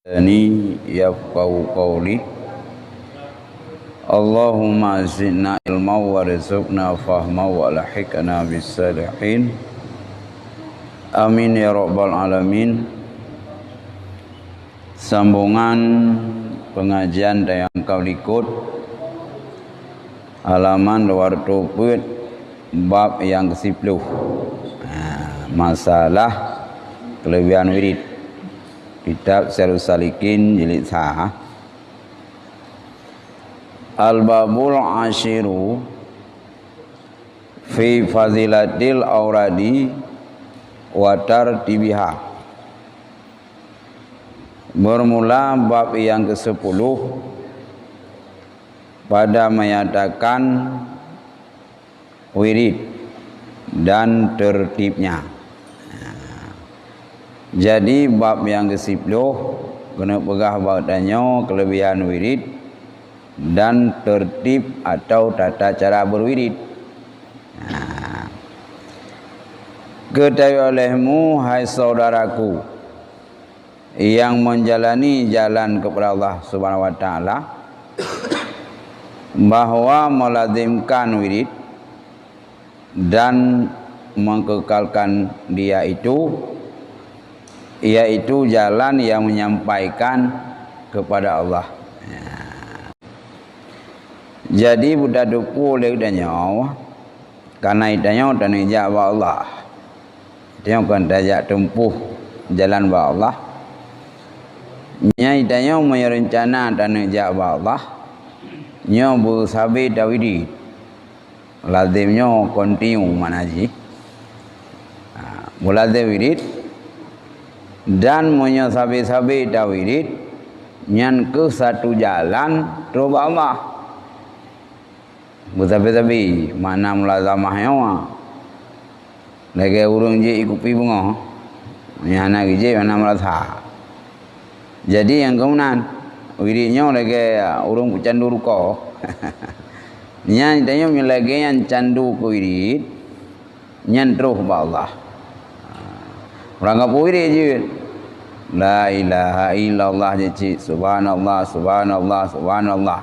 Ani yafqahu qawli. Allahumma zidna ilma wa rizqna fahma wa alhiqna bis salihin. Amin ya rabbal alamin. Sambungan pengajian yang kau ikut halaman 220 bab yang ke-10. Masalah kelebihan wirid. Kitab Syarhus Salikin jilid 3. Al-babul ashiru fi fazilatil auradi wa tartibiha. Bermula bab yang ke-10 pada menyatakan wirid dan tertibnya. Jadi bab yang ke-10 kena pegah bahagiannya kelebihan wirid dan tertib atau tata cara berwirid. Ketahui olehmu hai saudaraku yang menjalani jalan kepada Allah Subhanahu wa taala bahwa melazimkan wirid dan mengekalkan dia itu yaitu jalan yang menyampaikan kepada Allah. Jadi budak duku oleh danyo karena idanyo dan ijak ba Allah. Dia kan dajak tempuh jalan ba Allah. Nya idanyo merencana dan ijak ba Allah. Nyo bersabar dawidi. Lazimnya continue manaji. Mulazim wirid dan menyasabi-sabi dawirid nyan ke satu jalan roba Allah. Bersabi-sabi mana mulazamahnya lagi urung je ikupi bunga nyana je mana mulazah. Jadi yang kemudian wiridnya lagi urung candu ruko nyan tanya lagi yang candu ku wirid nyan terus ba Allah. Orang apa wirid je la ilaha illallah je subhanallah subhanallah subhanallah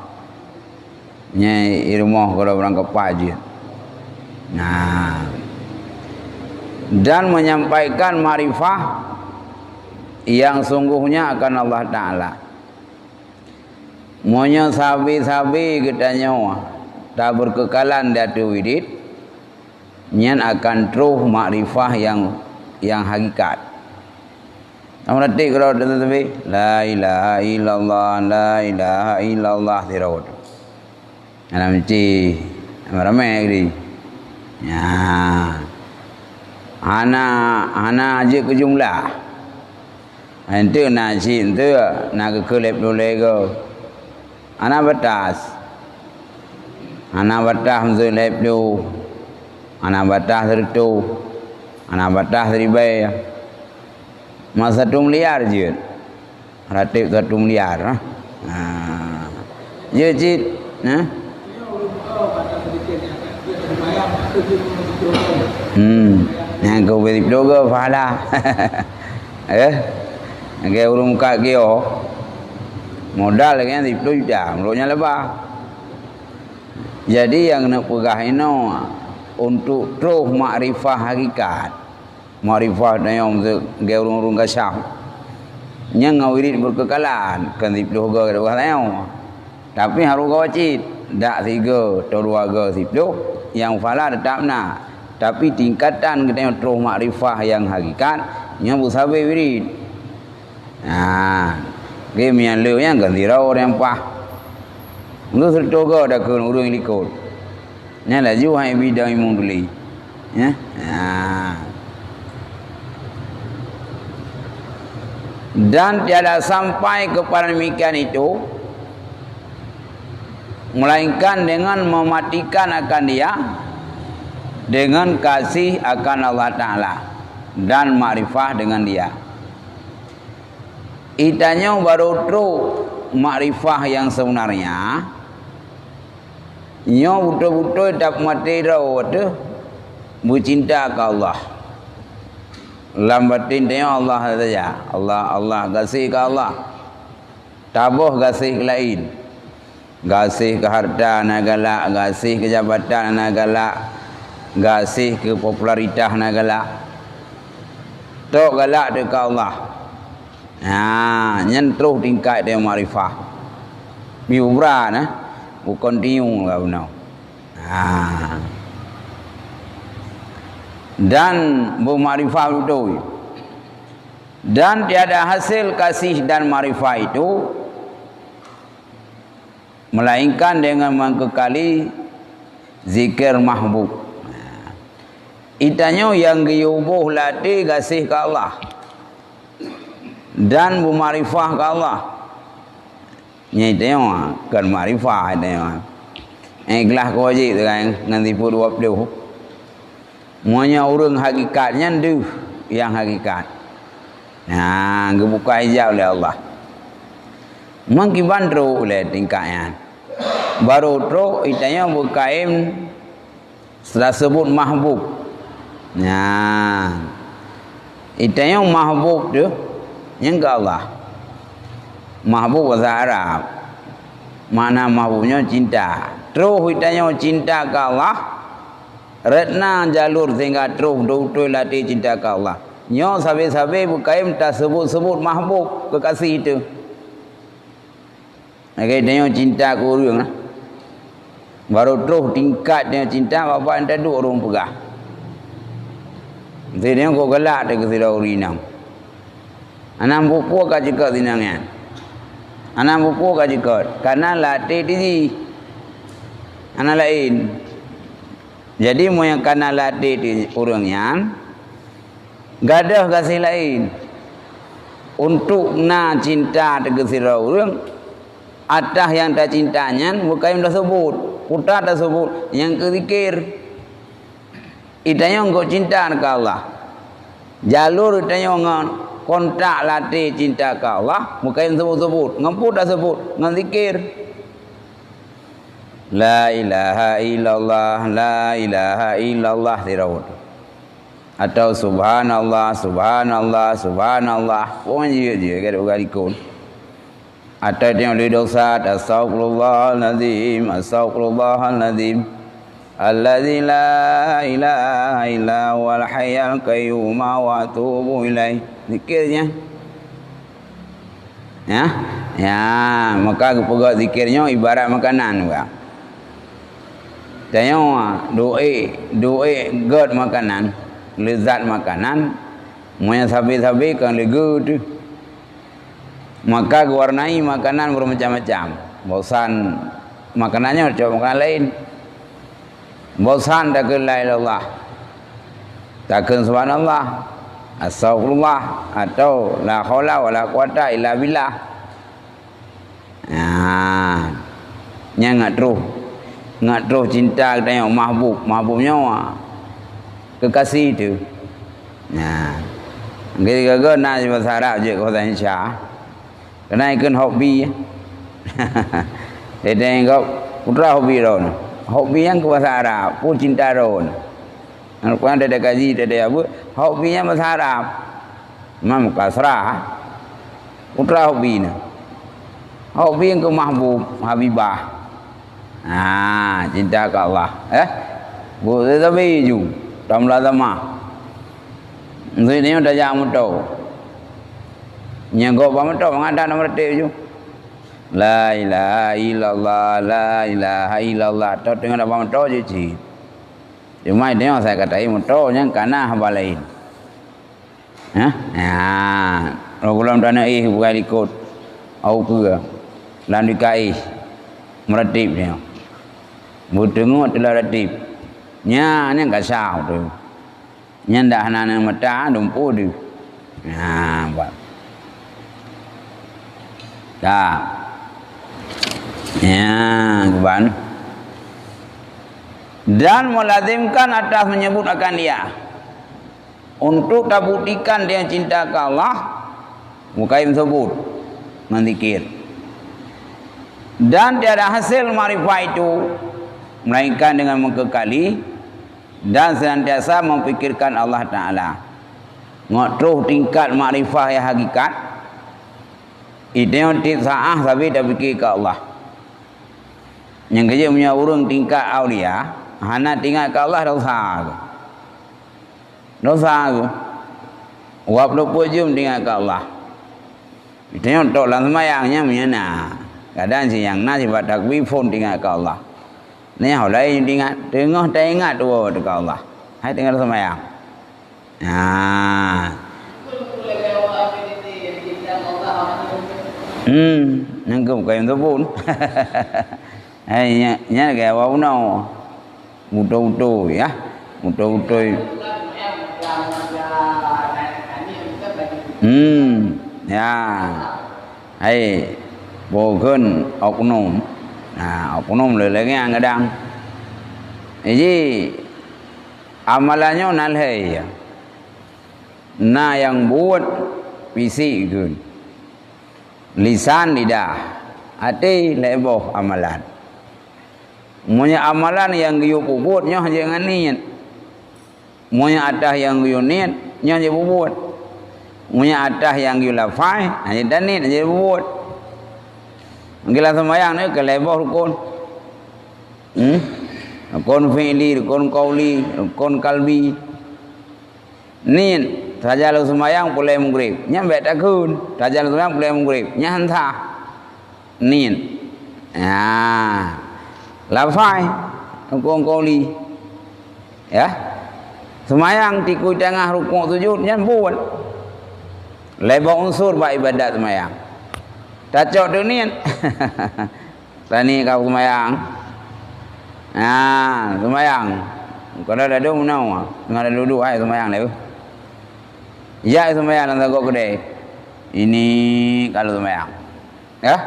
nyai irmoh kalau orang kepa je. Nah, dan menyampaikan ma'rifah yang sungguhnya akan Allah Ta'ala. Monya sabi-sabi katanya tak berkekalan datu wirid nyan akan terus ma'rifah yang hakikat. Amra tik kalau tetapi la ilaha illallah la ilaha illallah tirot. Alam ci ramai ni. Ya. Ana aje ke jumlah. Ente na ci ente na ke kelep dole ke. Ana batas. Ana batas mzul lep do. Ana batas tertu. Ana batas ribai. Masa 1 miliar je. Ratib 1 miliar. Ya cik. Yang kau beri doga pahala. Yang urung kak kio. Modal kan 10 juta. Mulutnya lebah. Jadi yang nak pegah ini untuk terus makrifah hakikat. Ma'rifah dan yang urung-urung kasyaf yang ngawirid berkekalan kan 10 ga kadang tapi harus wajib dak 3 atau 2 ga 10 yang fala tetap nak tapi tingkatan kita terus ma'rifah yang hakikat yang bersabar wirid. Game yang leu yang ganti rau yang pah lu 10 ga dak ke urung likut nya laju hai bidang imung duli ya. Dan tiada sampai kepada demikian itu melainkan dengan mematikan akan dia dengan kasih akan Allah Ta'ala dan makrifah dengan dia. Itanya baru true makrifah yang sebenarnya nyo betul-betul tak mati rawat bercinta ke Allah. Lambatin dia Allah saja. Allah kasih ke Allah. tabuh gasih lain, gasih ke harta na galak, gasih ke jabatan na galak, gasih ke popularitas na galak. Tok galak dekat Allah. Nyentuh tingkat dia marifah. Biubra nah, bukan tiung lah benar. Dan bermarifah itu. Dan tiada hasil kasih dan marifah itu melainkan dengan mengkekali zikir mahbub. Itanya yang diubuh latih kasih ke Allah dan bermarifah ke Allah. Ini tengok kan marifah tengok. Ikhlas kau je tu kan nanti pun 20. Monya orang hakikatnya tu yang hakikat. Kebuka hijab oleh Allah. Mungkin teruk oleh tingkatnya. Baru teruk itanya berkaim setelah sebut mahbub. Itanya mahbub tu yang ke Allah. Mahbub bahasa Arab. Mana mahbubnya cinta. Terus itanya cinta ke Allah. Retna jalur sehingga terus betul-betul latih cinta ke Allah. Nyo sabi-sabi berkaim tak sebut-sebut mahbub kekasih itu. Itanya cinta ke orang. Baru terus tingkat dia cinta bapak yang tak duduk orang pegah. Jadi kau gelak dia ke sirau rinam. Anak buku kau juga tinangan. Anak buku kau juga. Karena latih diri. Anak lain. Jadi mau yang karena latih di orangnya. Gadah kasih lain. Untuk na cinta ke sirau orang. Atah yang tak cintanya bukan dah sebut. Putar dah sebut. Yang kezikir. Itanya engkau cinta ke Allah. Jalur itanya ngan kontak latih cinta ke Allah. Bukan sebut-sebut. Ngemput dah sebut. Ngan zikir. La ilaha illallah. La ilaha illallah. Tirawut. Atau subhanallah. Subhanallah. Subhanallah. Pokoknya je. Gadik-gadikun. Atau yang di dosa. Astagfirullahaladzim. Astagfirullahaladzim. Alladzi la ilaha illa huwal hayyul qayyum wa atubu ilaih. Zikirnya. Maka pegawai zikirnya ibarat makanan juga. Tengok doa god makanan, lezat makanan, moya sabi-sabi kan lego tu. Maka warnai makanan bermacam-macam. Bosan makanannya coba makanan lain. Bosan tak ke la ilallah, tak ke subhanallah, astagfirullah, atau la haula wala quwata illa billah. Ngat terus cinta kita yang mahbubnya kekasih itu. Kita nak bahasa Arab je kau tanya Syah, kena ikut hobi. Dia tengok putra hobi ron. Hobi yang ke bahasa Arab pun cinta ron. Al-Quran ada kaji ada apa? Hobinya bahasa Arab. Imam kasrah. Putra hobi ni. Hobi yang ke mahbub, habibah. Cinta ke Allah. Boleh tapi ju. Tamlah tamah. Jadi ni dah jangan tahu. Nyangkau apa tahu mengada nomor tu. La ilaha illallah, la ilaha illallah. Tahu dengan apa tahu je cik. Cuma ini saya kata ini tahu yang kana hamba lain. Kalau belum dana bukan ikut. Aku ke. Lalu kai meratip dia. Bertengok telah ratip. Nya enggak sah tu. Nya dah nana mata dumpu tu. Buat. Dah. Keban. Dan melazimkan atas menyebut akan dia. Untuk tak buktikan dia cinta ke Allah, mukaim sebut, menzikir. Dan tiada hasil marifat itu melainkan dengan mengkekali dan senantiasa memfikirkan Allah Ta'ala. Ngotruh tingkat marifah yang hakikat. Ideo tit saah tapi dah fikir ke Allah. Yang kerja punya urang tingkat aulia, hana tingkat ke Allah dosa. Dosa tu. Wap 20 jam tingkat ke Allah. Ideo tok lan semayangnya punya na. Kadang si yang na si buat takbir pun tingkat ke Allah. Ni hau lain tingkat tengah ingat tu ke Allah. Hai tinggal semayang. Nangkum kayak tu pun. Nya kayak wau no. Muto ya. Muto. Ya. Hai bogen oknum. Nah, oknum lagi yang kadang. Jadi amalannya nalhai ya. Na yang buat fisik gun. Lisan lidah, hati leboh amalan. Muanya amalan yang giyu puput nyoh jangan niat. Muanya adah yang giyu niat nyoh je puput. Muanya adah yang giyu lafai hanya dan niat je puput. Gila sembahyang ni ke leboh rukun. Rukun fi'li, rukun qauli, rukun kalbi. Niat saja lu sembahyang boleh maghrib. Nya baik takun. Saja lu sembahyang boleh maghrib. Nya hantah. Niat. Lafai rukun qauli. Ya. Sembahyang tiku tengah rukun sujud nya buat. Lebih unsur bak ibadat sembahyang. Tak cok tu niat. Tani kau sembahyang. Sembahyang. Kalau ada dua menau, ada duduk ai sembahyang lepas. Ya sembahyang dalam takut kedai. Ini kalau sembahyang. Ya.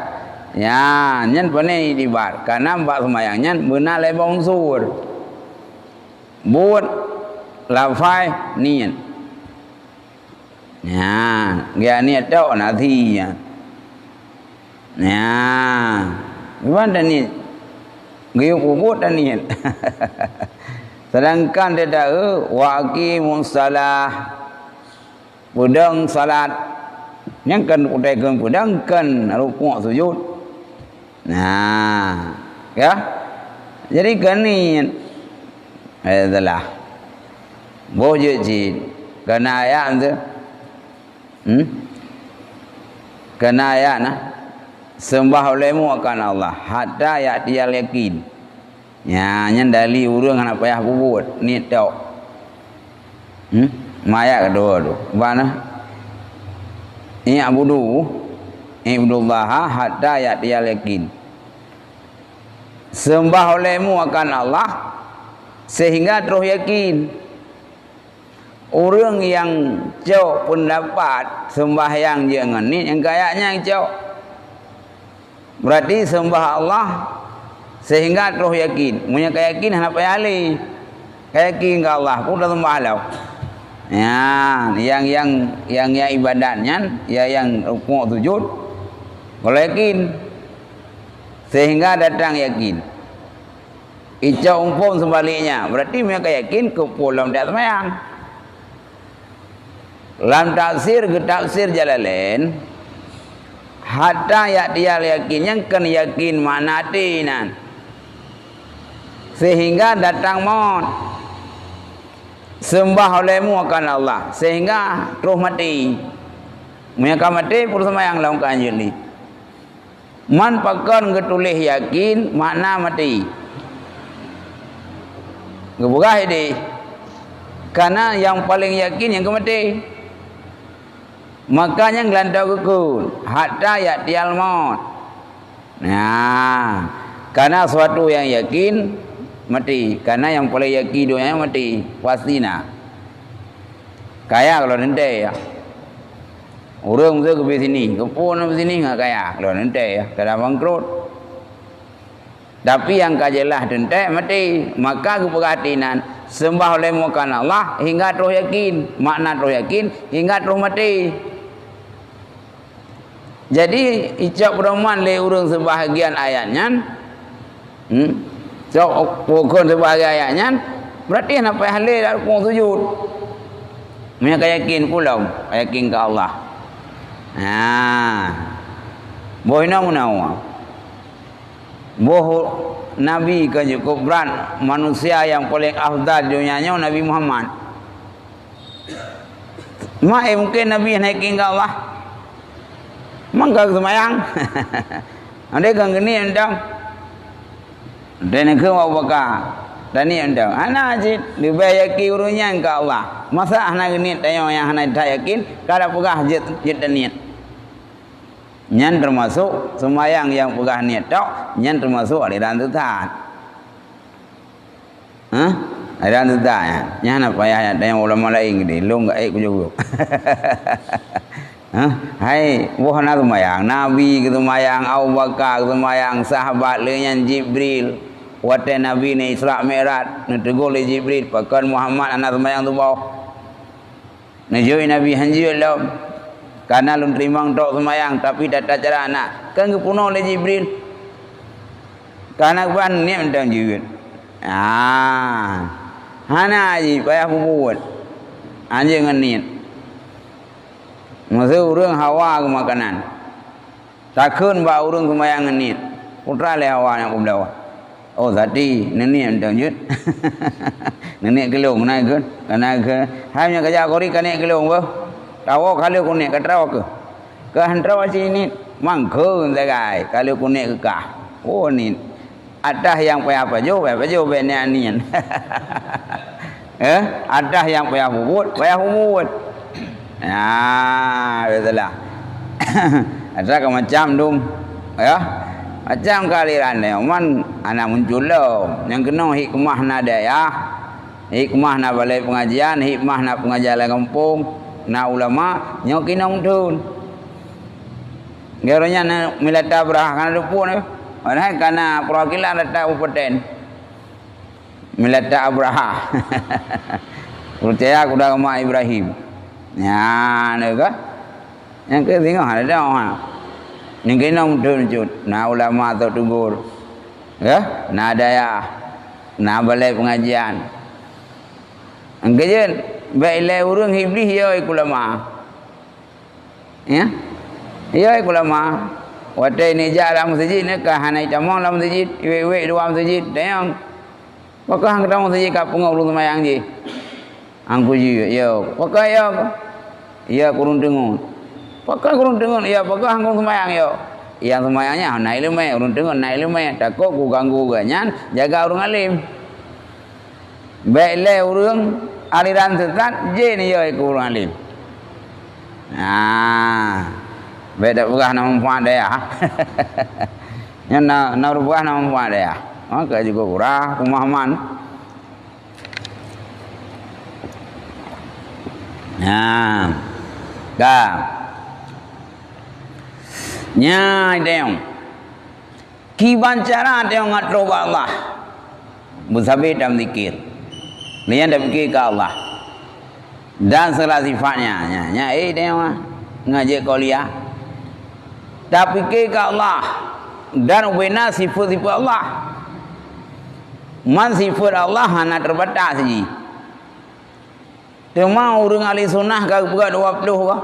Ya, nyen pane dibar. Karena mbak sembahyang nyen benar lebong sur. Buat lafai niat. Ya, dia niat tok nanti ya. Ya. Gimana niat? Gayung ubud dan niat. Sedangkan dia tahu waqimus salah. Pedang salat yang kan utekeun pedang kan rukuk sujud. Nah, ya. Jadi kan ni adalah boje ji kana ayat tu. Kana ayat nah. Sembah olehmu akan Allah hatta ya dia yakin. Ya, nyen dali urang anak payah bubut ni tok. Maya kedua tu. Mana? I'budullah hatta ya'tiyal yakin. Sembah olehmu akan Allah sehingga terus yakin. Orang yang jauh pendapat sembahyang jangan ni yang kayaknya jauh. Berarti sembah Allah sehingga terus yakin. Punya keyakin apa yali? Yakin ke Allah pun dah sembah Allah. Ya, yang ibadatnya ya yang rukuk sujud kalau yakin sehingga datang yakin. Icau umpun sebaliknya berarti mereka yakin ke pulau tidak semayang. Lam tafsir ke tafsir Jalalain hatta ya dia yakin yang kan yakin makna tinan sehingga datang maut. Sembah olehmu akan Allah sehingga terus mati. Mereka mati pun semayang laung kanjil ni. Man pakon getulih yakin makna mati. Gebugah ini. Karena yang paling yakin yang kemati. Makanya ngelantau kekun hatta ya'tiyal maut. Nah, karena suatu yang yakin mati, karena yang paling yakin dunia mati pastinya. Kaya kalau nanti ya. Orang tu ke sini, ke pun ke sini enggak kaya kalau nanti ya, kada bangkrut. Tapi yang kajelah nanti mati, maka keperhatian sembah oleh mukan Allah hingga terus yakin, makna terus yakin hingga terus mati. Jadi icap pedoman le urang sebahagian ayatnya. So, pokok sebagai ayatnya berarti nak payah halil rukuk sujud. Mereka yakin pula, yakin ke Allah. Bohina munawa. Boh Nabi kan cukup berat, manusia yang paling afdal dunianya Nabi Muhammad. Mungkin Nabi naikin ke Allah. Mangga semayang. Anda kan gini endam. Dan ke Abu Bakar. Dan ni endam. Ana ajit lebih yakin urusnya ke Allah. Masa anak gini tanya yang anak tak yakin, kada pegah jit niat. Nyan termasuk semayang yang pegah niat tok, nyan termasuk aliran tutan. Aliran tutan ya. Nyan apa ya yang ulama lain gede, lu enggak kujuk. Hai, bukan semayang Nabi semayang, Abu Bakar semayang, sahabat lainnya Jibril. Waktu Nabi ni Isra Mi'raj, netegur oleh Jibril, pakai Muhammad anak semayang tu bawah. Najui Nabi hanji Allah. Karena lu terima untuk semayang tapi tak ada cara anak kan kepunuh oleh Jibril karena ban ni mentang Jibril hana aji payah buat anjing dengan niat masa urang hawa ke makanan takkan ba urang semayang dengan niat putra le hawa yang kublawa oh tadi nenek mentang Jibril nenek kelong naik kan karena ke hanya kerja kori kan nenek kelong bah tahu kalau kunik ke tahu ke hantar macam ini mangkung segai kalau kunik ke kah oh ni ada yang payah apa jauh ni anian ada yang payah bubut betulah ada ke macam dum ya macam kaliran ni man anak muncul lo yang kena hikmah nada ya hikmah na balai pengajian hikmah na pengajian kampung na ulama nyokin nong tun geronya na milata berah kana depu ni ana kana perwakilan data upeten milata abraha percaya kuda kama Ibrahim nya naga yang ke tengok ada dah nyokin nong tun cut na ulama tu tugur ya na daya na balai pengajian anggejen baiklah urang iblis ya ulama ya ya ulama watai ni jalan masjid ni kah hanai tamang dalam masjid iwe dua masjid dayang pakah hang dalam masjid ka pungau urang semayang je angku ji ya pakah ya kurun dengun pakah kurun dengun ya pakah hang semayang ya yang semayangnya hanai lemai urang dengun naik lemai takut ku ganggu ganyan jaga urang alim baiklah urang aliran sesat je ni yo kurang alim beda bukan nama puan dia yang na bukan nama puan dia maka juga kurang pemahaman dah nyai deong kiban cara deong ngatroba Allah musabih dalam zikir dia dah fikir ke Allah dan segala sifatnya dia ngajak kuliah dah fikir ke Allah dan benar sifat-sifat Allah man sifat Allah hanya terbatas saja cuma orang ahli sunnah kau buka 20 kah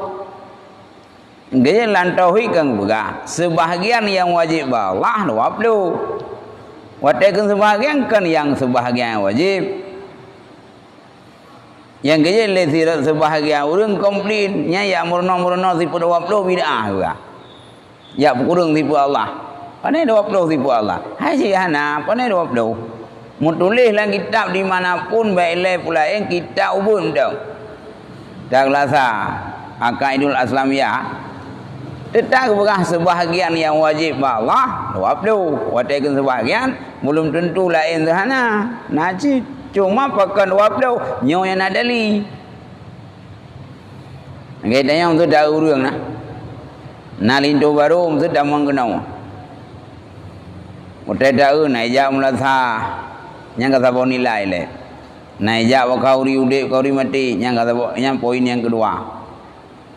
dia lantauhi kau buka sebahagian yang wajib Allah 20 watakan sebahagian kan yang sebahagian wajib yang kerja lesirat sebahagian orang komplainnya ya murno sipu 20 bid'ah juga ya kurang sipu Allah pandai 20 sipu Allah haji hana pandai 20 mutulis lah kitab dimanapun baiklah pula yang kitab ubun tau dah kelasa Aqaidul Islamiyah tetap bukan sebahagian yang wajib Allah 20 watakan sebahagian belum tentu lain sehana najib cuma pakai 20 nyo yang ada li kita yang tu dah urang nah nalinto baru tu dah mengkenau udah dah naik jam mulatha yang kata bawa nilai le naik jam kauri ude kauri mati yang kata bawa yang poin yang kedua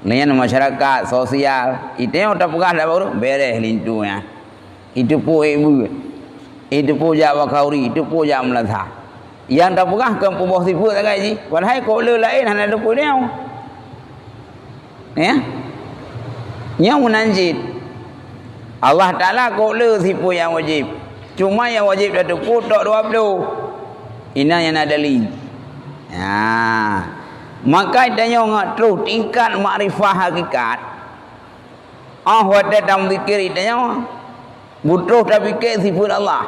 lain masyarakat sosial itu yang udah pegah dah baru beres lintu ya itu pun ibu itu pun jawab kauri itu pun jawab mulatha yang tak pegah ke pembawah sifat tak gaji padahal kalau lain hanya ada pun dia ya yang menanjid Allah Ta'ala kok siapa yang wajib. Cuma yang wajib dah tu putok 20. Ina yang ada li. Maka tanya ngak terus tingkat makrifah hakikat. Wada dalam zikir tanya butuh dah fikir sifat Allah.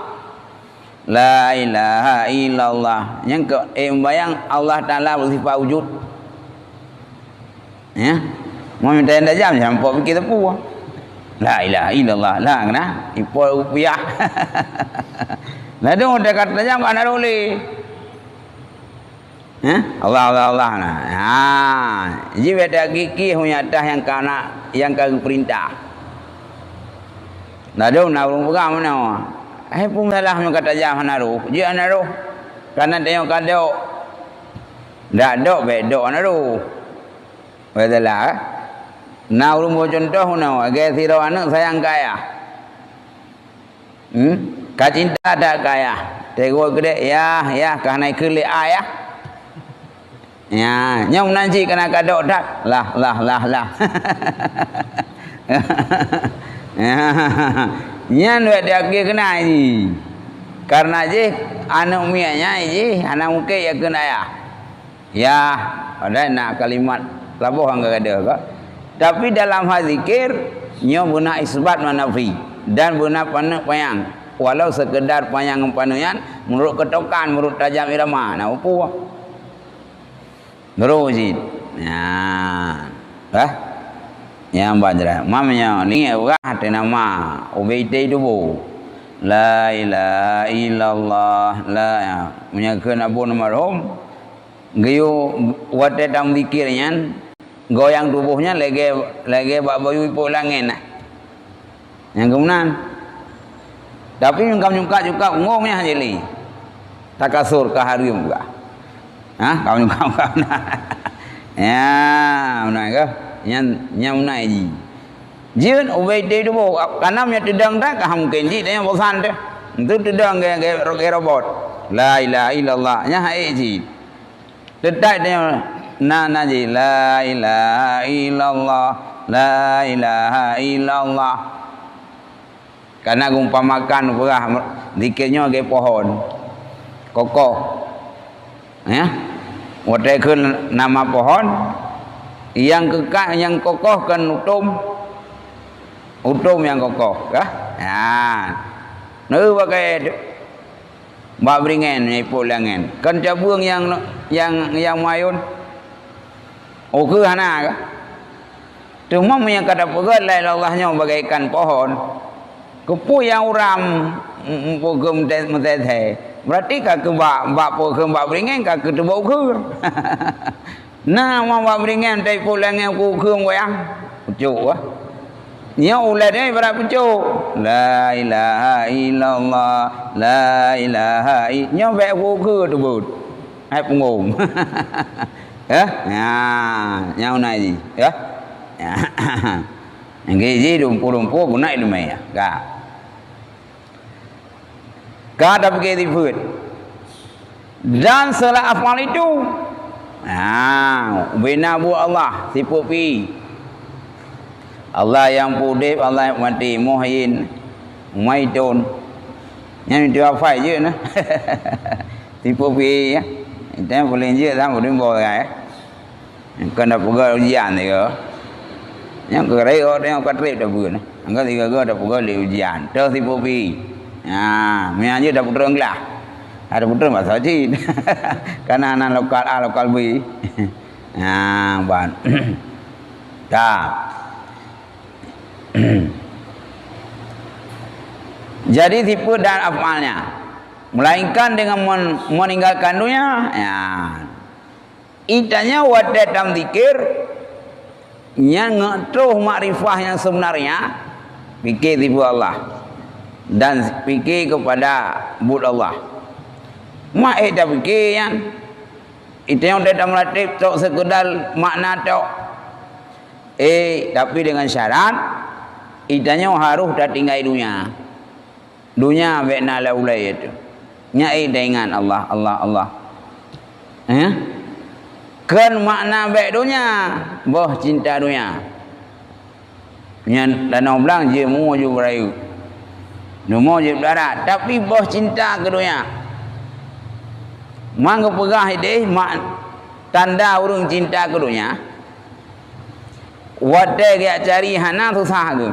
La ilaha illallah. Yang bayang Allah Ta'ala bersifat wujud. Ya. Mau minta anda jam sampai fikir tepu. La ilaha illallah. La kena ipol rupiah. Lah dong dah kata jam kan ada boleh. Allah Allah Allah nah. Jadi ada gigi punya atas yang kana yang kau perintah. Nah dong nak pegang mana? Pun salah yang kata jam naruh. Dia naruh. Karena dia yang kado. Dak dok bedok naruh. Betul Nah ulun contoh nak agak siro anak sayang kaya. Kacinta tak kaya. Tengok gede ya karena ikut ayah. Ya, nyong nanti kena kadok dak. Lah. Nyan wek dia kena ji. Karena je anak mianya ji, anak muke ya kena ya. Ya, ada nak kalimat labuh angga ada kak. Tapi dalam hal zikir nyo guna isbat manafi dan guna panak payang. Walau sekedar payang panuyan menurut ketokan, menurut tajam irama. Nah, apa? Berujid. Yang banjir. Mamanya ni orang ada nama Ubaidai tu. La ilaha illallah. La menyakan Abu Marhum. Gayo wate dalam zikirnya goyang tubuhnya lagi bak bayu ipuk langit nah. Yang kemudian tapi nyungkap juga ngongnya jadi takasur ke harum juga. Kau nyungkap nah. Ya, mana ke? Yang mana ji? Jin Ubaidai tu karena dia tedang dah kah mungkin ji dia bosan deh. Itu tedang kayak robot. La ilaha illallah nya hai ji. Tedak dia na ji la ilaha illallah la ilaha illallah. Karena umpamakan perah zikirnya ke pohon kokoh. Ya. Wadaikun nama pohon yang kekal yang kokoh kan utum yang kokoh kah? Nu pakai bak beringen ipul langen. Kan cabung yang mayun. Ke hana kah? Cuma yang kata pegat lain Allahnya bagaikan pohon. Kepu yang uram pogem mentete. Berarti kak bak pogem bak beringen kak ketebau ke. Nah, bak beringen tai pulang yang ku ke wayang. Pucuk ah. Nya ulat ni berapa pucuk? La ilaha illallah la ilaha nya bek ku ke tu but. Hai pengum. Ya, nya unai ji, ya. Yang gizi lumpuh guna ilmu ya. Kada begitu pun. Dan salah afal itu. Binabu Allah sipu pi. Allah yang pudip, Allah yang mati, muhyin, maidun. Yang itu apa je nah. Sipu pi ya. Itu boleh je dah boleh boleh. Kena pegang ujian dia. Yang kerai orang yang katrip dah pun. Angkat tiga dah pegang ujian. Terus sipu pi. Mianya dah putra lah. Ada putra bahasa Cina. Karena anak lokal A lokal B. Ban. Dah. Jadi tipu dan afalnya melainkan dengan meninggalkan dunia. Itanya wadah dalam zikir yang ngetuh makrifah yang sebenarnya fikir tipu Allah. Dan fikir kepada bud Allah. Mak dah fikir yang itu yang dah melatih tak sekedar makna tak. Tapi dengan syarat itanya harus dah tinggal dunia. Dunia bena laulai itu. Nyai dengan Allah. Kan makna baik dunia, boh cinta dunia. Nyan danau belang je mu je berayu. Nomo je darat tapi boh cinta keduanya. Mang pegah deh mak tanda urung cinta keduanya. Wate dia cari hana susah ke.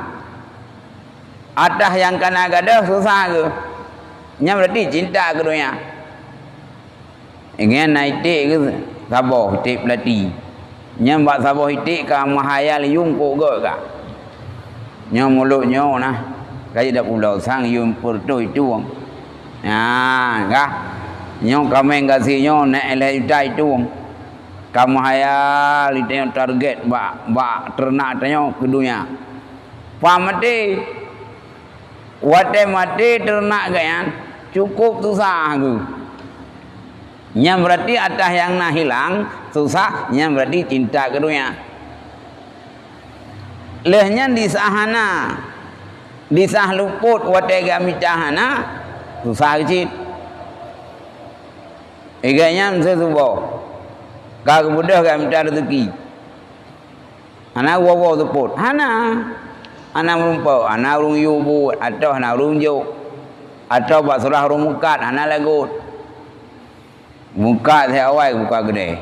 Adah yang kana gadah susah ke. Nya berarti cinta keduanya. Ingin naik ke saboh hitik belati. Nya bak saboh hitik ka mahayal yung ko go ka. Nya mulut nyo nah. Kaya dak pulau sang yung pertoi tuang. Nah, kah? Nyo kameng kasih nyo nek le dai tuang. Kamu hayal itu target bak ternak tanya kedunya. Pamati wate mati ternak gayan cukup susah aku. Nya berarti atah yang nak hilang susah, nya berarti cinta kedunya. Lehnya di sahana disah luput wate gami cahana susah kecil. Iganya sesubo. Kau mudah kami cari rezeki. Anak wawa teput. Anak merumpau. Anak urung yubu. Atau anak urung juk. Atau basurah urung mukat. Anak lagut. Mukat saya awal buka gede.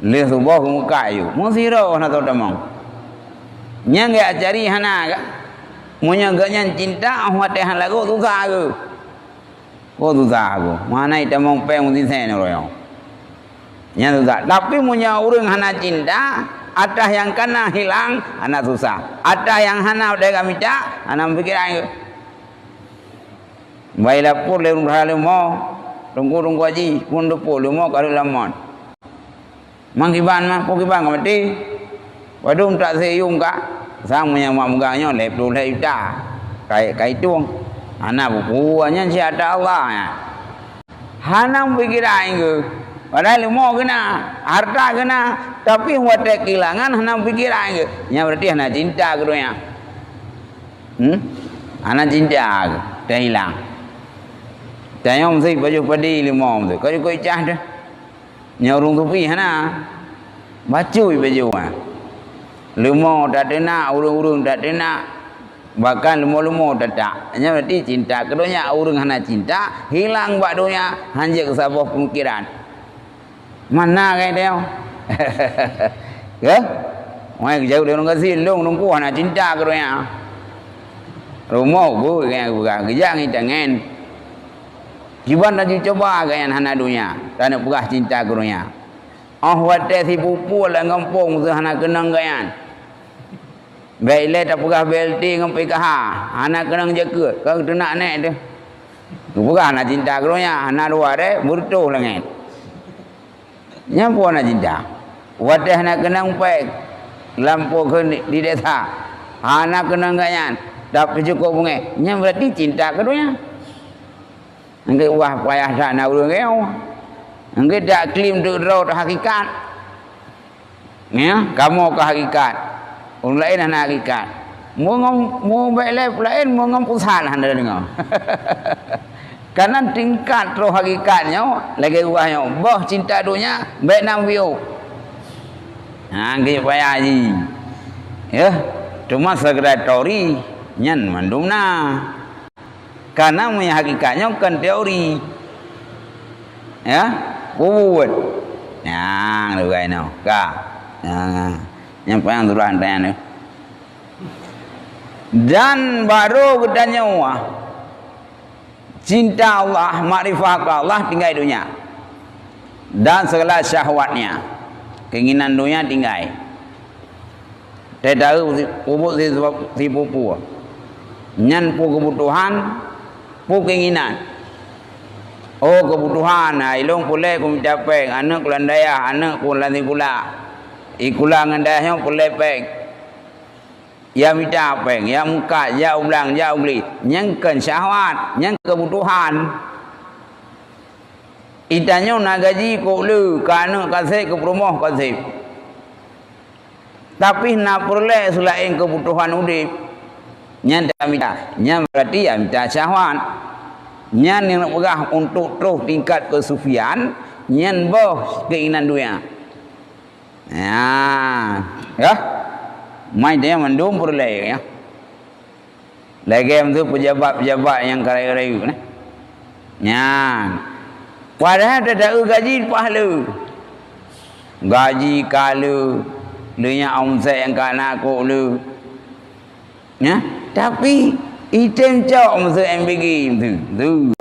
Lih subuh mukat yu. Musiro anak tahu demang. Nyang gak cari anak. Munya gaknya cinta. Awak tehan lagu susah aku. Oh susah aku. Mana itu demang pe mesti saya noroyong. Nya susah. Tapi punya urang hana cinta, ada yang kena hilang, hana susah. Ada yang hana udah kami cak, hana pikir ayo. Baiklah pun lerung hal mau, tunggu aji, pun depo lemo kalau lamon. Mangkiban mah, pokiban kamati. Waduh tak seyung kak, sang punya mak muganya lep dulu ita, kai tuang. Hana bukuannya si ada Allah ya. Hana pikir ayo. Padahal mau kena, harta kena, tapi watak kehilangan, hana pikir aja. Nya berarti hana cinta keduanya. Hana cinta, dah hilang. Tanya mesti baju padi limau tu, kau cah dah. Nya urung tupi hana, baju baju ah. Limau tak kena, urung tak kena, bahkan limau tak tak. Nya berarti cinta keduanya, urung hana cinta, hilang badunya, hanya kesabah pemikiran. Mana kayak dia? Ya? Mai jauh dia orang kasih long nunggu anak cinta keronya. Rumah bu kayak bukan kerja ni tangan. Jiban dah dicoba kayak anak dunia, tanah pegah cinta keronya. Wate si pupu lah ngampung tu anak kenang kayan. Baiklah tak pegah belti ngampai kah? Anak kenang jaga, kau tu nak naik tu. Tu pegah anak cinta keronya, anak luar deh burtuh lengan. Nyampu anak cinta. Wadah nak kenang pek. Lampu ke di desa. Anak kenang ganyan. Tapi cukup bunga. Nyam berarti cinta keduanya. Engke wah payah tak nak urung kau. Engke tak klaim tu raut hakikat. Ya, kamu ke hakikat. Orang lain nak hakikat. Mu baik lain mu ngam pusat handa dengar. Karena tingkat roh hakikatnya lagi wahnya bah cinta dunia baik nang view. Gitu payah ji. Ya, cuma sekedar teori nyan mandumna. Karena punya hakikatnya kan teori. Ya, buat. Yang lu gay no, ka. Yang payah turan tanya. Dan baru gedanya wah. Cinta Allah, makrifat Allah tinggal dunia. Dan segala syahwatnya. Keinginan dunia tinggal. Dia tahu pupuk si pupu. Nyan pu kebutuhan, pu keinginan. Oh kebutuhan, ilung pulai ku mencapai. Anak kulandaya, anak kulanti pula. Ikula ngandahnya pulai pek. Ya minta apa? Ya muka, ya ulang, ya ugli. Nyangkan syahwat, nyang kebutuhan. Itanya nak gaji kau lu, kana kasih ke rumah kasih. Tapi nak perle selain kebutuhan udip. Nyang tak minta, nyang berarti ya minta syahwat. Nyang yang nak pegah untuk terus tingkat kesufian, nyang boh keinginan dunia. Ya. Mai dia mendum perlai ya. Lagi tu pejabat-pejabat yang kaya-kaya ni. Nyan. Padahal tak gaji pahala. Gaji kala dunia omset yang kana aku lu. Ya, tapi item cak masa MBG tu.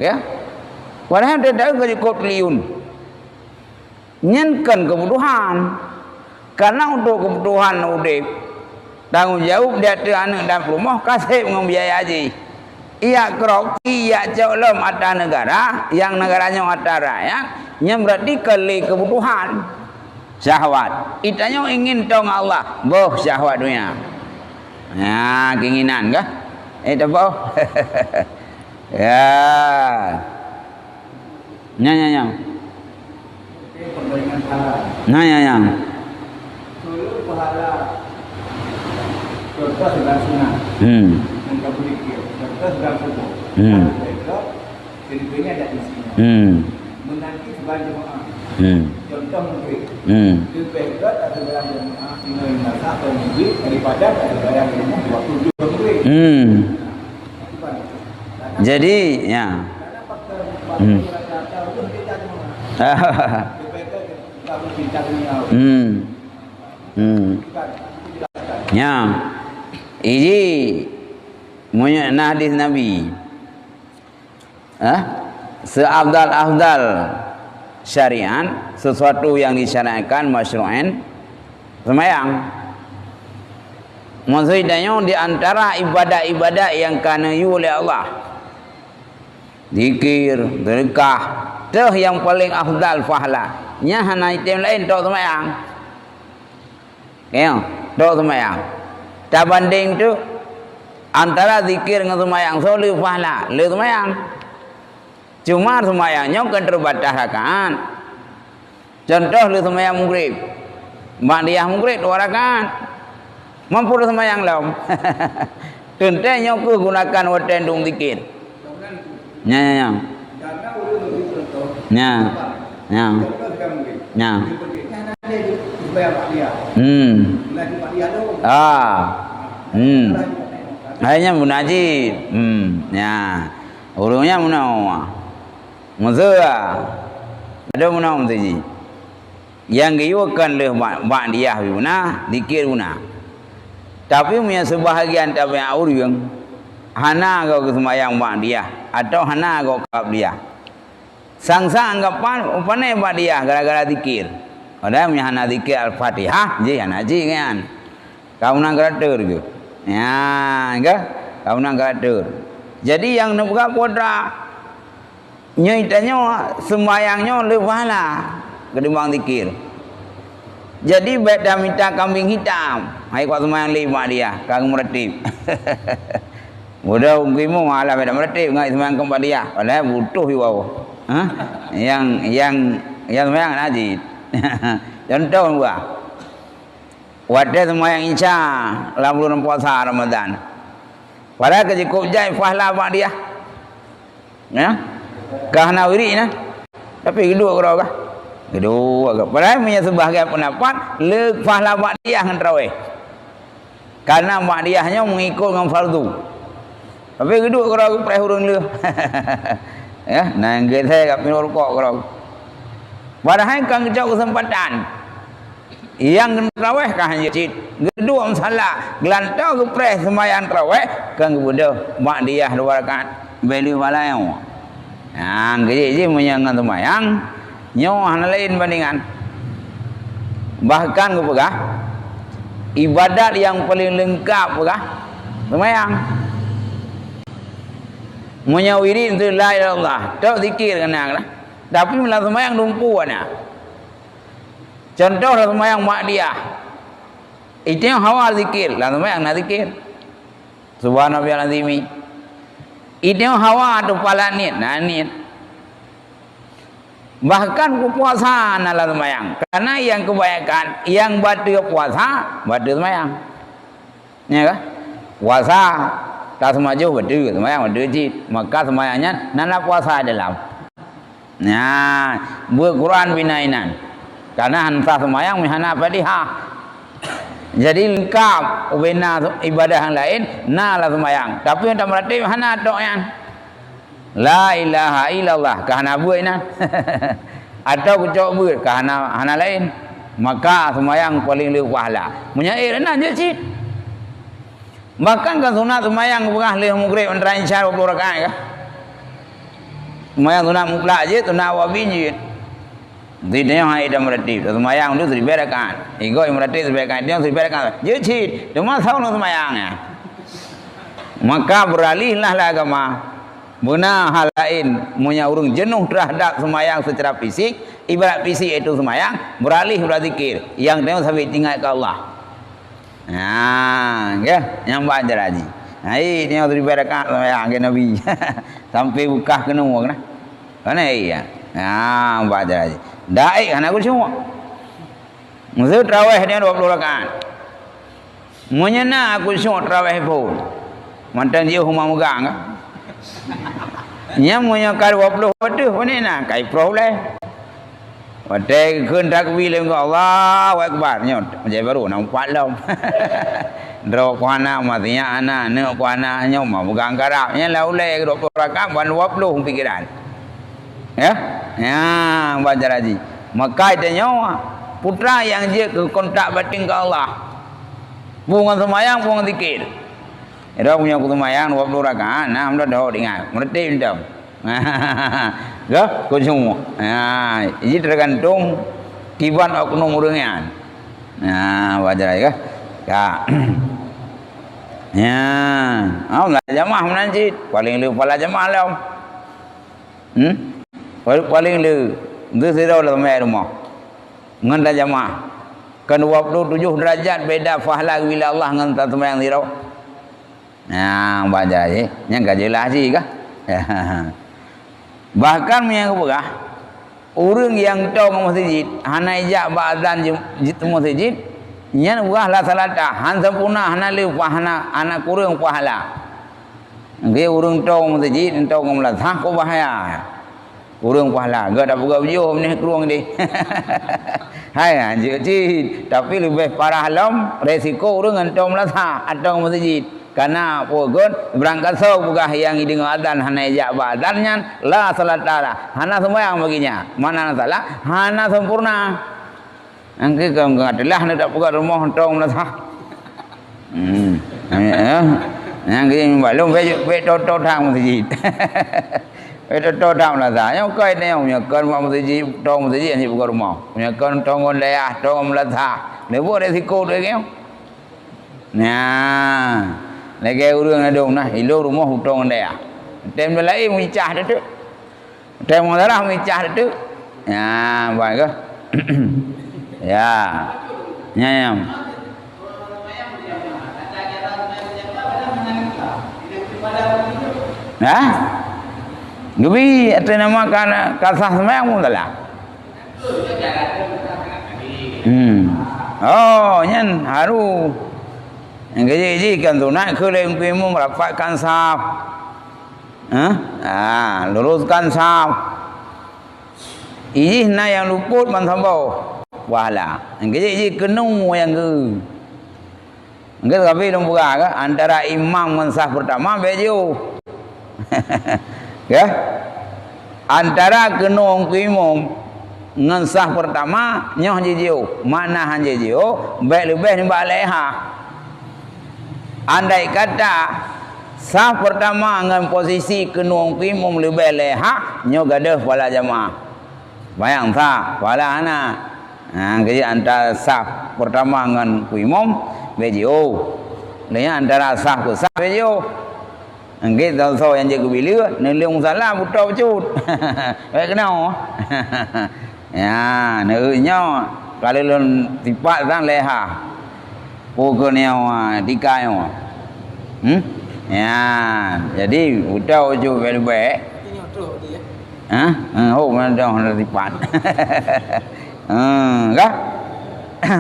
Ya. Padahal tak gaji triliun. Nyankan kebutuhan. Karena untuk kebutuhan udip tanggungjawab dia tu anak dan rumah kasih membiayai haji. Ia keroki, ia jauhlom ada negara, yang negaranya ada rakyat, yang berarti kali kebutuhan syahwat. Itanya ingin tong Allah, boh syahwat dunia. Ya, keinginan kah? Itu boh. Ya. Nyanya. Nyanya. Dulu pahala contoh sedang sunnah. Engkau boleh kira. Contoh sedang subuh. Kedua-duanya ada isinya. Menanti sebagai jemaah. Contoh mungkin. Itu baiklah ada dalam jemaah tinggal di masa atau mungkin daripada ada dalam rumah waktu dua mungkin. Jadi, ya. Karena faktor rata-rata itu kita jemaah. Kamu cinta dunia. Ya. Ini punya hadis Nabi. Seafdal-afdal syariat, sesuatu yang disyariatkan masyru'an sembahyang. Maksudnya di antara ibadah-ibadah yang kanayu oleh Allah. Zikir, sedekah, tu yang paling afdal pahala. Nya hana item lain tok sembahyang. Ya, tok sembahyang. Tak banding tu antara zikir dengan sembahyang so lebih pahala, lebih sembahyang. Cuma sembahyangnya kan terbatas rakaat. Contoh lebih sembahyang maghrib. Ba'diyah maghrib 2 rakaat. Mampu sembahyang lom. Tentunya aku gunakan waktu untuk zikir. Ya. Hanya munajid. Ya. Urungnya munawah. Muzah. Ada munawah tu. Yang giwakan le ba'diyah guna, zikir guna. Tapi punya sebahagian tapi urung hana kau sembahyang ba'diyah atau hana kau qabliyah. Sangsa anggapan upane ba'diyah gara-gara zikir. Ada punya hana zikir Al-Fatihah, je hana je kan. Kau nang keratur ke? Ya, ke? Kau nang keratur. Jadi yang nak buka podra nyaitanya sembahyangnya lebih pahala ketimbang zikir. Jadi beda minta kambing hitam. Hai kau sembahyang lima dia, kang meretip. Mudah ungimu malah beda meretip ngai sembahyang keempat dia. Padahal butuh iwau. Yang sembahyang haji. Contoh gua. Wadah sembahyang Isya dalam bulan puasa Ramadan. Padahal cukup jai pahala bak dia. Ya. Kahna wiri nah. Tapi kedua kau kah? Kedua kau. Padahal punya sebahagian pendapat le pahala bak dia dengan tarawih. Karena bak dia hanya mengikut dengan fardu. Tapi kedua kau pernah hurung le. Ya, nang saya kat minum rokok kau. Padahal kan kejauh kesempatan. Yang tarawih kah hanya cit. Kedua masalah gelantau ke pres sembahyang tarawih kan kebudah mak dia 2 rakaat value malayau. Yang keje menyangan sembahyang nyawa hana lain bandingan. Bahkan kepegah ibadat yang paling lengkap pegah sembahyang. Menyawiri itu la ilaha illallah, tak zikir kena lah. Tapi malah sembahyang lumpuh ana. Contoh sembahyang mak dia. Itu yang hawa zikir, lah sembahyang nak zikir. Subhanallah azimi. Itu yang hawa tu pala niat, nah niat. Bahkan ku puasa nalah sembahyang. Karena yang kebanyakan yang batu puasa, batu sembahyang. Ya kan? Puasa tak semaju batu sembahyang batu jid. Maka sembahyangnya nana puasa dalam. Nah, buat Quran binainan. Karena hantar sembahyang mihana Fatihah. Jadi lengkap bina ibadah yang lain, nalah sembahyang. Tapi yang tak melatih hana tok yang la ilaha illallah kahana buat nah. Atau kucok buat kahana lain. Maka sembahyang paling lebih pahala. Menyair nah je cik. Bahkan kan sunat sembahyang bukan lebih maghrib antara isya 20 rakaat kah? Sembahyang sunat mutlak je, sunat wabin je. Tidak yang ada meratib, sembahyang itu 1000 rakaat. Ego yang meratib 1000 rakaat, dia 1000 rakaat. Je cik, cuma tahu nak sembahyangnya. Maka beralihlah agama. Benar hal lain, punya urung jenuh terhadap sembahyang secara fisik, ibarat fisik itu sembahyang, beralih berzikir. Yang dia sampai tinggal ke Allah. Nah, ya, yang baca lagi. Hai, dia 1000 rakaat sembahyang ke Nabi. Sampai buka kena kena. Mana iya? Nah, baca lagi. Daik kan aku semua. Musuh tarawih dia 20 rakaat. Menyana aku semua tarawih pun. Mantan dia rumah megang kan. Nya punya kar 20 waduh mana nak kai problem. Wadai keun takbir le Allahu akbar nya macam baru nampak lom. Dro kuana matinya ana ne kuana nya mau megang karap nya laulai 20 rakaat 20 pikiran. Ya, baca lagi. Maka itu nyawa putra yang dia ke kontak batin ke Allah. Bukan sembahyang, bukan zikir. Dia punya sembahyang 20 rakaat, nah mudah dah dengar. Merti entah. Gak, kau semua. Ini tergantung kiban oknum orangnya. Nah, baca lagi kah? Kak. Ya, Allah jamaah menanjit. Paling lupa lah jamaah lah. Paling le itu sirau dalam rumah ngan jamaah kan 27 derajat beda pahala bila Allah ngan sembahyang sirau. Nah baca je yang enggak jelas sih kah. Bahkan yang berah orang yang tahu ke masjid hana ijak ba'dzan jitu masjid nya berah la salata han sempurna hana le pahala anak kurang pahala. Dia orang tahu masjid tahu ke melatah ko bahaya. Urang pahala, gak ada buka beliau ni keruang ni. Hai anjir cik, tapi lebih parah lam resiko urang entong melasa atau masjid. Karena pogon berangkat sok buka yang dengan adzan hana ijak badannya la salat taala. Hana sembahyang baginya. Mana salah? Hana sempurna. Angke kau ngadalah nak tak buka rumah entong melasa. Yang ini belum betul thang masjid. Itu tahu lah dah. Yang kau ini yang punya kan masjid, tahu masjid ni bukan rumah. Punya kan tahu leah, tahu melatah. Lepas resiko tu kan? Nah, lagi orang ada nah, hilang rumah hutang leah. Tem lain micah tu. Tem masalah micah tu. Ya, baik ke? Ya, nyam. Hah? Gebi atau nama kan kasah sembahyang pun tak. Oh, nyen haru. Yang gaji kan tu nak kelem kemu merapatkan saf. Luruskan saf. Ini na yang luput man sambau. Wala. Yang gaji kenung yang ke. Enggak tapi dong buka ke antara imam dengan saf pertama bejo. Ya, antara kenong imam dengan sah pertama nyoh jejio, mana han jejio, baik lebih ni baleha. Andai kata sah pertama dengan posisi kenong imam lebih leha, nyoh gadah pala jamaah. Bayang sah, pala ana. Kerja antara sah pertama dengan imam bejio, lain antara sah ke sah bejio. Angkat tahu yang jaga bila, nelung salah buta cut. Baik kenal. Ya, nernya kalau lon tipat dan leha. Pokoknya dikai. Ya, jadi buta cut baik-baik. Oh, mana dah tipat. Kah?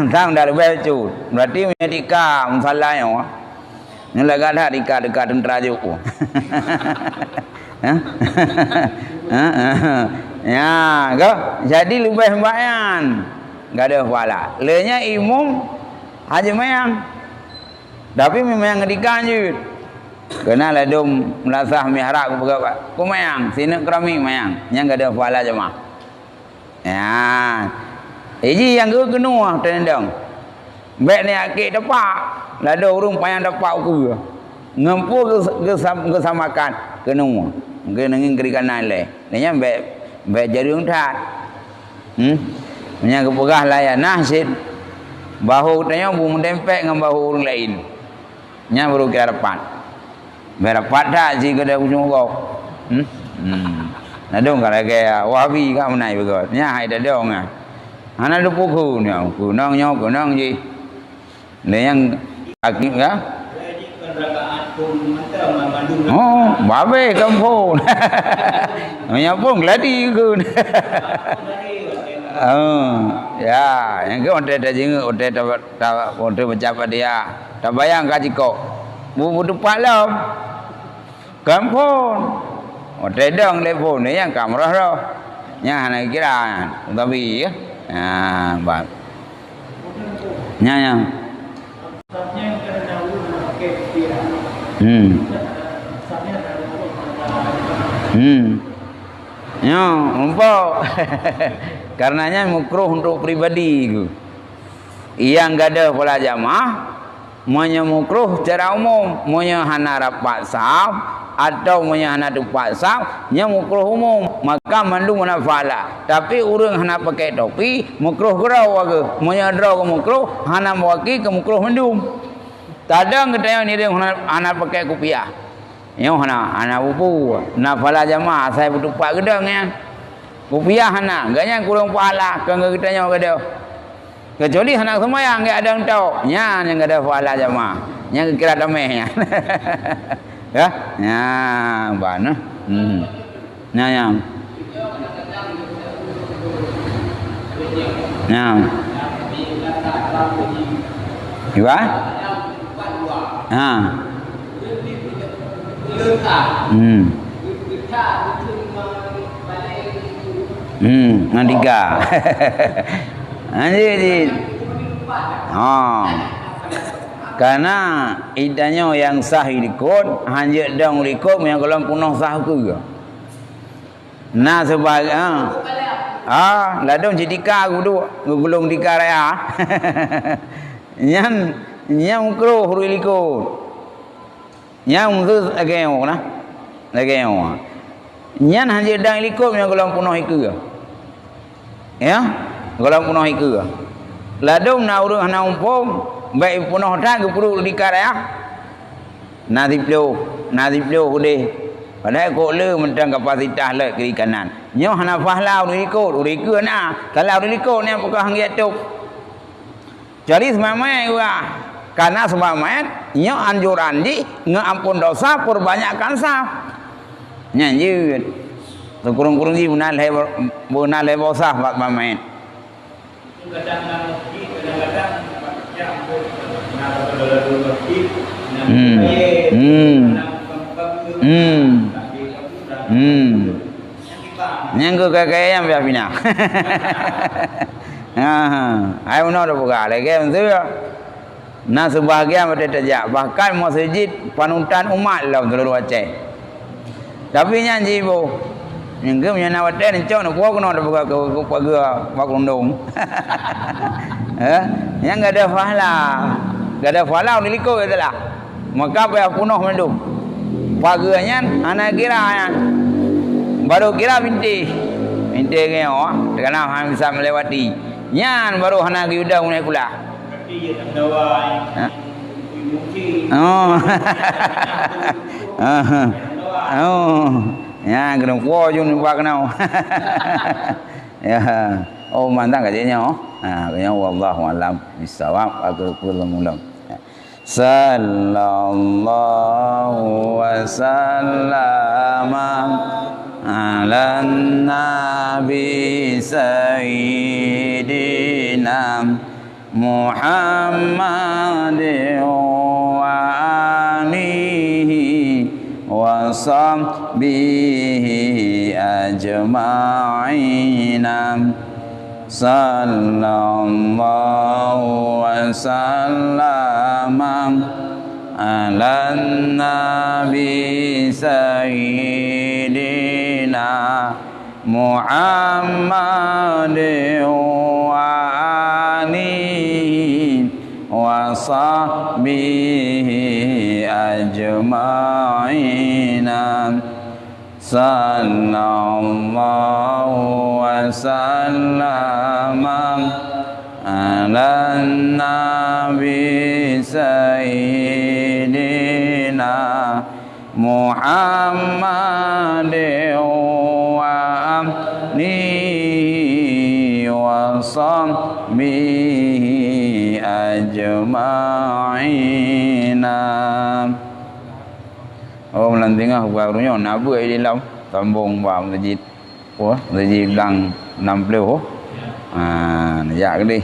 Tang dah baik cut. Berarti menyedika salah yang ni laga dah dekat tentera juga. Ya, kau jadi lebih bayan. Gak ada pahala. Lenya imam Haji mayang. Tapi memang ngedikan je. Kena lah dom melasah mihrab ku berapa. Ku mayang, sini keramik mayang. Yang ada fala jemaah. Ya. Iji yang ke kenua tendang. Baik ni akik dapat. Lada urung payang dapat ku. Ngempu ke samakan kenua. Kena ngin kiri kanan le. Nya baik jadi untat. Nya ke pegah layan nahsid. Bahu tanya bu mendempek dengan bahu orang lain. Nya baru kira dapat. Berapat dah jika ada ujung kau. Nah dong kalau kayak wahabi kamu naik betul. Nya hai dah dong ah. Anak lu pukul ni, kunang nyok kunang je. Ni yang akik ya. Oh, babe kampung. Namanya pun gladi ke. Ya, yang ke onte dah jenguk, onte mencapai dia. Tak bayang kaji kau. Bu depan lah. Kampung. Onte dong telefon ni yang kamera dah. Yang anak kira, tapi ya. Baik. Nya. Ya, umpau. Karenanya makruh untuk pribadi itu. Yang enggak ada pola jamaah, monya makruh secara umum, monya hana rapat saf atau monya hana tupat saf, nya makruh umum, maka mandu mana fala. Tapi urang hana pakai topi, makruh gerau ke. Monya draw ke makruh, hana mewaki ke makruh mendum. Tadang ketanya ni dia hana pakai kopiah. Yang hana bubu, na fala jamaah saya bertupak gedang ya. Kopiah hana, ganya kurang pahala, kan ketanya ke kecuali anak semayang enggak ada yang tahu. Nya yang enggak ada pahala jamaah. Nya kira damai ya. Ya. Ya, bana. Nya yang. Nya. Iwa? Nantiga. Jadi, karena idanya yang sah ikut, hanya dong ikut yang kalau punah sah ke. Nah sebagai ladong jidika gudu gulung dika raya. Yang kro huru ikut. Yang tu agak na, agak yang hanya dong ikut yang kalau punah ikut. Ya. Kalau punah ikut. Ladong na urang hana umpom baik punah dah ke perlu dikaraya. Nadiplo udeh. Padahal kok le mentang kapasitas le kiri kanan. Nyo hana fahla urikut na. Kalau urikut ni apakah hang yatuk. Jadi semamai gua. Karena semamai nyo anjuran di ngampun dosa perbanyakkan saf. Nyanyi. Kurung-kurung di bunal le bosah bak mamain. Yang ke kakek yang biar pindah. Ayo nak buka lagi tu. Nah sebahagian mereka terjak bahkan masjid panutan umat dalam seluruh Aceh. Tapi nyanyi bu. Yang ke punya nawatan cok nak buat kena buka ke pagar bakundung. Yang enggak ada pahala. Enggak ada pahala niliko itulah. Maka payah punah mendung. Pagarnya anak kira baru kira binti ke karena hang bisa melewati. Nyan baru anak yuda mulai pula. Ya, kena kuah je ni buat kenal. Ya, mantang katanya. Katanya wallahu alam bisawab aku kulumulam. Sallallahu wasallama ala nabi sayyidina Muhammadin wa alihi wa sahbihi ajma'ina sallallahu wasallam ala nabi sayyidina Muhammadin wa alihi wa sahbihi ajma'ina sallallahu wasallam ala nabi sayyidina Muhammadin wa alihi wa sahbihi ajma'ina. Lần tiếng vào đúng rồi, nó vừa đi lâu toàn vùng vào là gì của là gì lần nằm liều dạ cái đi